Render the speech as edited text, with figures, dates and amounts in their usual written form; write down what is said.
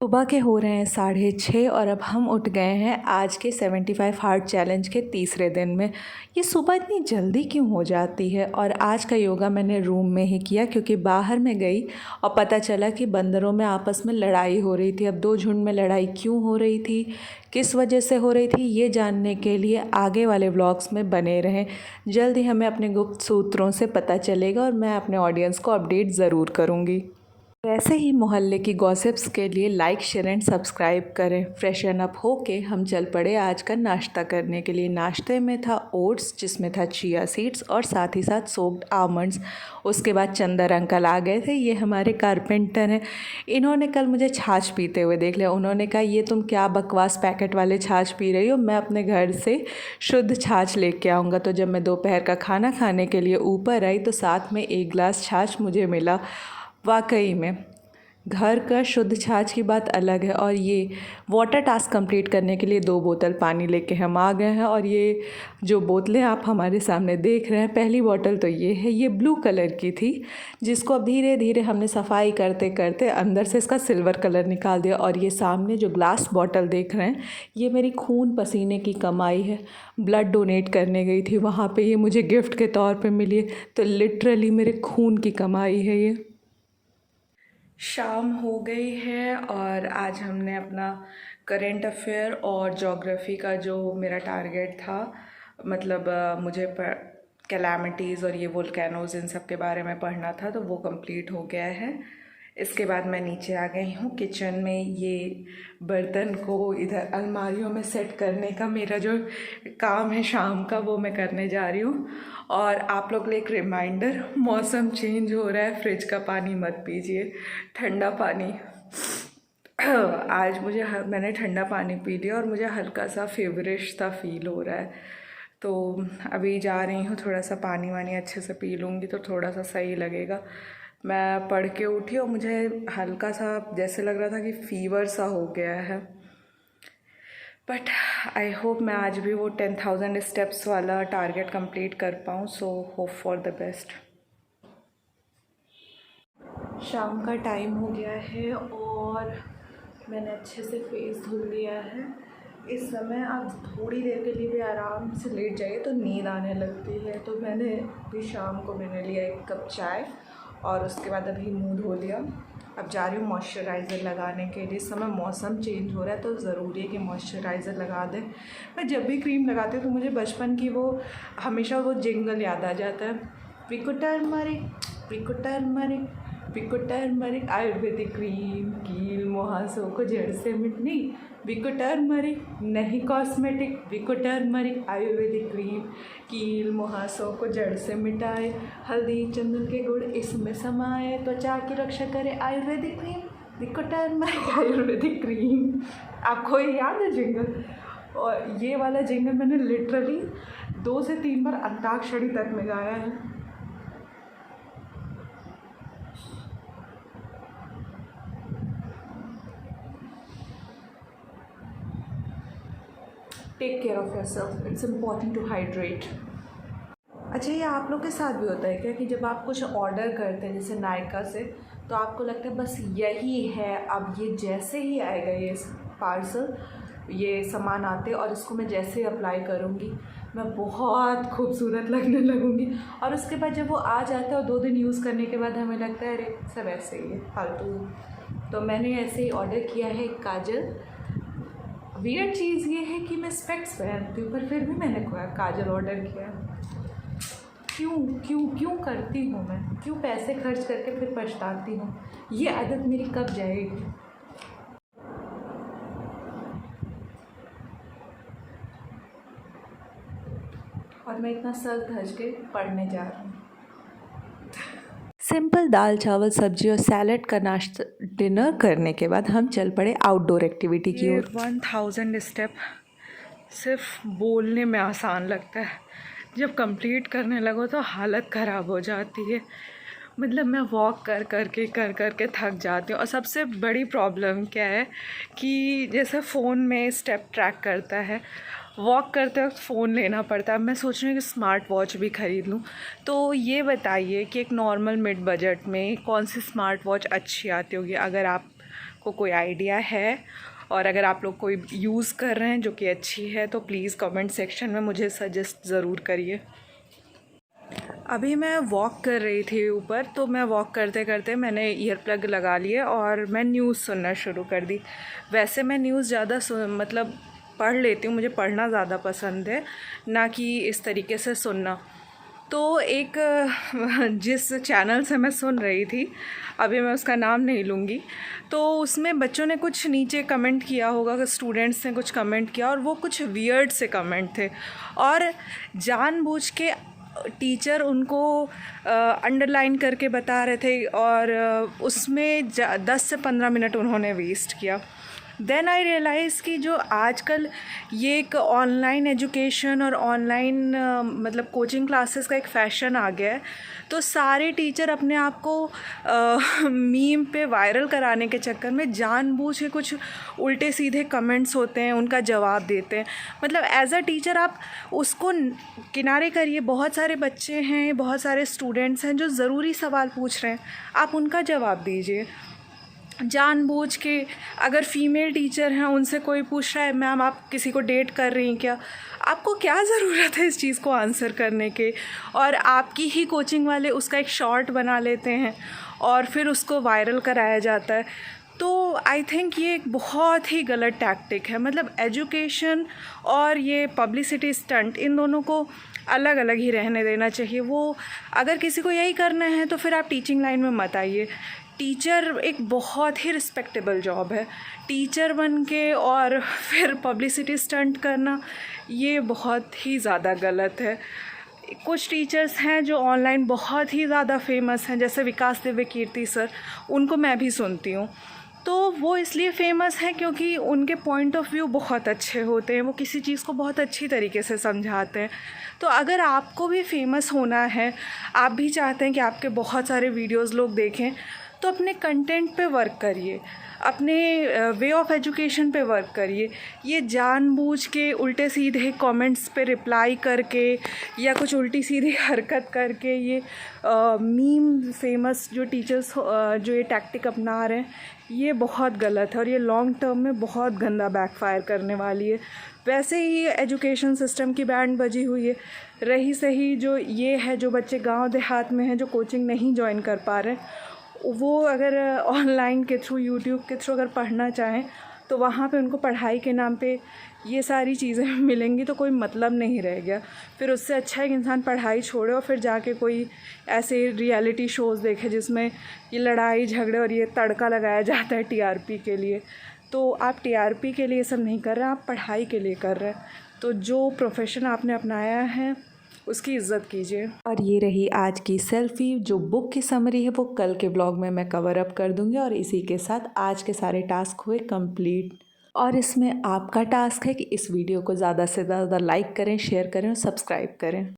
सुबह के हो रहे हैं 6:30 और अब हम उठ गए हैं आज के 75 हार्ड चैलेंज के तीसरे दिन में। ये सुबह इतनी जल्दी क्यों हो जाती है? और आज का योगा मैंने रूम में ही किया क्योंकि बाहर में गई और पता चला कि बंदरों में आपस में लड़ाई हो रही थी। अब दो झुंड में लड़ाई क्यों हो रही थी, किस वजह से हो रही थी, ये जानने के लिए आगे वाले व्लॉग्स में बने रहें। जल्द ही हमें अपने गुप्त सूत्रों से पता चलेगा और मैं अपने ऑडियंस को अपडेट ज़रूर करूँगी। वैसे ही मोहल्ले की गॉसिप्स के लिए लाइक शेयर एंड सब्सक्राइब करें। फ्रेशन अप होके हम चल पड़े आज का नाश्ता करने के लिए। नाश्ते में था ओट्स जिसमें था चिया सीड्स और साथ ही साथ सोक्ड आमंड्स। उसके बाद चंदर अंकल आ गए थे, ये हमारे कारपेंटर हैं। इन्होंने कल मुझे छाछ पीते हुए देख लिया। उन्होंने कहा ये तुम क्या बकवास पैकेट वाले छाछ पी रही हो, मैं अपने घर से शुद्ध छाछ लेके आऊँगा। तो जब मैं दोपहर का खाना खाने के लिए ऊपर आई तो साथ में एक गिलास छाछ मुझे मिला। वाकई में घर का शुद्ध छाछ की बात अलग है। और ये वाटर टास्क कंप्लीट करने के लिए 2 बोतल पानी लेके हम आ गए हैं। और ये जो बोतलें आप हमारे सामने देख रहे हैं, पहली बोतल तो ये है, ये ब्लू कलर की थी जिसको अब धीरे धीरे हमने सफाई करते करते अंदर से इसका सिल्वर कलर निकाल दिया। और ये सामने जो ग्लास बॉटल देख रहे हैं, ये मेरी खून पसीने की कमाई है। ब्लड डोनेट करने गई थी वहाँ पे, ये मुझे गिफ्ट के तौर पे मिली है। तो लिटरली मेरे खून की कमाई है ये। शाम हो गई है और आज हमने अपना करंट अफेयर और ज्योग्राफी का जो मेरा टारगेट था, मतलब मुझे कैलामिटीज़ और ये वोल्केनोज़ इन सब के बारे में पढ़ना था, तो वो कंप्लीट हो गया है। इसके बाद मैं नीचे आ गई हूँ किचन में। ये बर्तन को इधर अलमारियों में सेट करने का मेरा जो काम है शाम का, वो मैं करने जा रही हूँ। और आप लोग के लिए एक रिमाइंडर, मौसम चेंज हो रहा है, फ्रिज का पानी मत पीजिए, ठंडा पानी। आज मैंने ठंडा पानी पी लिया और मुझे हल्का सा फेवरिश सा फील हो रहा है। तो अभी जा रही हूँ, थोड़ा सा पानी वानी अच्छे से पी लूँगी तो थोड़ा सा सही लगेगा। मैं पढ़ के उठी और मुझे हल्का सा जैसे लग रहा था कि फ़ीवर सा हो गया है। बट आई होप मैं आज भी वो 10,000 स्टेप्स वाला टारगेट कंप्लीट कर पाऊँ। So hope for the best. शाम का टाइम हो गया है और मैंने अच्छे से फेस धुल लिया है। इस समय आप थोड़ी देर के लिए भी आराम से लेट जाइए तो नींद आने लगती है। तो मैंने भी शाम को मैंने लिया 1 कप चाय और उसके बाद अभी मुँह धो लिया। अब जा रही हूँ मॉइस्चराइज़र लगाने के लिए। इस समय मौसम चेंज हो रहा है तो ज़रूरी है कि मॉइस्चराइज़र लगा दें। मैं जब भी क्रीम लगाती हूँ तो मुझे बचपन की वो हमेशा वो जिंगल याद आ जाता है, विको टर्मरिक आयुर्वेदिक क्रीम, कील मुहासों को जड़ से मिटनी। विको टर्मरिक नहीं cosmetic, Vicco turmeric Ayurvedic cream, कील मुहासों को जड़ से मिटाए, हल्दी चंदन के गुण इसमें समाए, त्वचा की रक्षा करे Ayurvedic cream, Vicco turmeric Ayurvedic cream. आपको ये याद है जिंगल? और ये वाला जिंगल मैंने लिटरली 2 से 3 बार अंताक्षरी तक में गाया है। Take care of yourself, it's important to hydrate. अच्छा, ये आप लोग के साथ भी होता है क्या कि जब आप कुछ ऑर्डर करते हैं जैसे नायका से, तो आपको लगता है बस यही है, अब ये जैसे ही आएगा ये पार्सल, ये सामान आते और इसको मैं जैसे ही अप्लाई करूँगी मैं बहुत खूबसूरत लगने लगूँगी। और उसके बाद जब वो आ जाता है और 2 दिन यूज़ करने के बाद हमें लगता है अरे सब ऐसे ही है, फालतू। तो मैंने ऐसे ही ऑर्डर किया है काजल। वियर्ड चीज़ ये है कि मैं स्पेक्स पहनती हूँ पर फिर भी मैंने काजल ऑर्डर किया। क्यों करती हूँ मैं, क्यों पैसे खर्च करके फिर पछताती हूँ? ये आदत मेरी कब जाएगी? और मैं इतना सर धज के पढ़ने जा रही हूँ। सिंपल दाल चावल सब्जी और सैलड का नाश्ता डिनर करने के बाद हम चल पड़े आउटडोर एक्टिविटी की ओर। 1000 स्टेप सिर्फ बोलने में आसान लगता है, जब कंप्लीट करने लगो तो हालत ख़राब हो जाती है। मतलब मैं वॉक कर के थक जाती हूँ। और सबसे बड़ी प्रॉब्लम क्या है कि जैसे फ़ोन में स्टेप ट्रैक करता है, वॉक करते वक्त फ़ोन लेना पड़ता है। मैं सोच रही हूँ कि स्मार्ट वॉच भी ख़रीद लूँ। तो ये बताइए कि एक नॉर्मल मिड बजट में कौन सी स्मार्ट वॉच अच्छी आती होगी? अगर आप को कोई आइडिया है और अगर आप लोग कोई यूज़ कर रहे हैं जो कि अच्छी है तो प्लीज़ कमेंट सेक्शन में मुझे सजेस्ट ज़रूर करिए। अभी मैं वॉक कर रही थी ऊपर, तो मैं वॉक करते करते मैंने ईयर प्लग लगा लिए और मैं न्यूज़ सुनना शुरू कर दी। वैसे मैं न्यूज़ ज़्यादा मतलब पढ़ लेती हूँ, मुझे पढ़ना ज़्यादा पसंद है, ना कि इस तरीके से सुनना। तो एक जिस चैनल से मैं सुन रही थी, अभी मैं उसका नाम नहीं लूँगी, तो उसमें बच्चों ने कुछ नीचे कमेंट किया होगा, स्टूडेंट्स ने कुछ कमेंट किया और वो कुछ वियर्ड से कमेंट थे और जानबूझ के टीचर उनको अंडरलाइन करके बता रहे थे और उसमें 10 से 15 मिनट उन्होंने वेस्ट किया। देन आई रियलाइज़ कि जो आजकल ये एक ऑनलाइन एजुकेशन और ऑनलाइन मतलब कोचिंग क्लासेस का एक फ़ैशन आ गया है, तो सारे टीचर अपने आप को मीम पे वायरल कराने के चक्कर में जानबूझ के कुछ उल्टे सीधे कमेंट्स होते हैं उनका जवाब देते हैं। मतलब एज़ अ टीचर आप उसको किनारे करिए, बहुत सारे बच्चे हैं, बहुत सारे स्टूडेंट्स हैं जो ज़रूरी सवाल पूछ रहे हैं, आप उनका जवाब दीजिए। जानबूझ के अगर फीमेल टीचर हैं उनसे कोई पूछ रहा है मैम आप किसी को डेट कर रही हैं क्या, आपको क्या ज़रूरत है इस चीज़ को आंसर करने के, और आपकी ही कोचिंग वाले उसका एक शॉर्ट बना लेते हैं और फिर उसको वायरल कराया जाता है। तो आई थिंक ये एक बहुत ही गलत टैक्टिक है। मतलब एजुकेशन और ये पब्लिसिटी स्टंट, इन दोनों को अलग अलग ही रहने देना चाहिए। वो अगर किसी को यही करना है तो फिर आप टीचिंग लाइन में मत आइए। टीचर एक बहुत ही रिस्पेक्टेबल जॉब है, टीचर बन के और फिर पब्लिसिटी स्टंट करना ये बहुत ही ज़्यादा गलत है। कुछ टीचर्स हैं जो ऑनलाइन बहुत ही ज़्यादा फेमस हैं, जैसे विकास दिव्य कीर्ति सर, उनको मैं भी सुनती हूँ। तो वो इसलिए फ़ेमस हैं क्योंकि उनके पॉइंट ऑफ व्यू बहुत अच्छे होते हैं, वो किसी चीज़ को बहुत अच्छी तरीके से समझाते हैं। तो अगर आपको भी फेमस होना है, आप भी चाहते हैं कि आपके बहुत सारे वीडियोस लोग देखें, तो अपने कंटेंट पे वर्क करिए, अपने वे ऑफ एजुकेशन पे वर्क करिए। ये जानबूझ के उल्टे सीधे कमेंट्स पे रिप्लाई करके या कुछ उल्टी सीधी हरकत करके ये मीम फेमस जो टीचर्स जो ये टैक्टिक अपना रहे हैं, ये बहुत गलत है और ये लॉन्ग टर्म में बहुत गंदा बैकफायर करने वाली है। वैसे ही एजुकेशन सिस्टम की बैंड बजी हुई है। रही सही जो ये है, जो बच्चे गांव देहात में हैं जो कोचिंग नहीं ज्वाइन कर पा रहे, वो अगर ऑनलाइन के थ्रू, यूट्यूब के थ्रू अगर पढ़ना चाहें तो वहाँ पे उनको पढ़ाई के नाम पे ये सारी चीज़ें मिलेंगी तो कोई मतलब नहीं रह गया। फिर उससे अच्छा है कि इंसान पढ़ाई छोड़े और फिर जाके कोई ऐसे रियलिटी शोज़ देखे जिसमें ये लड़ाई झगड़े और ये तड़का लगाया जाता है टीआरपी के लिए। तो आप टीआरपी के लिए सब नहीं कर रहे हैं, आप पढ़ाई के लिए कर रहे हैं। तो जो प्रोफेशन आपने अपनाया है उसकी इज़्ज़त कीजिए। और ये रही आज की सेल्फ़ी। जो बुक की समरी है वो कल के ब्लॉग में मैं कवर अप कर दूँगी और इसी के साथ आज के सारे टास्क हुए कंप्लीट। और इसमें आपका टास्क है कि इस वीडियो को ज़्यादा से ज़्यादा लाइक करें, शेयर करें और सब्सक्राइब करें।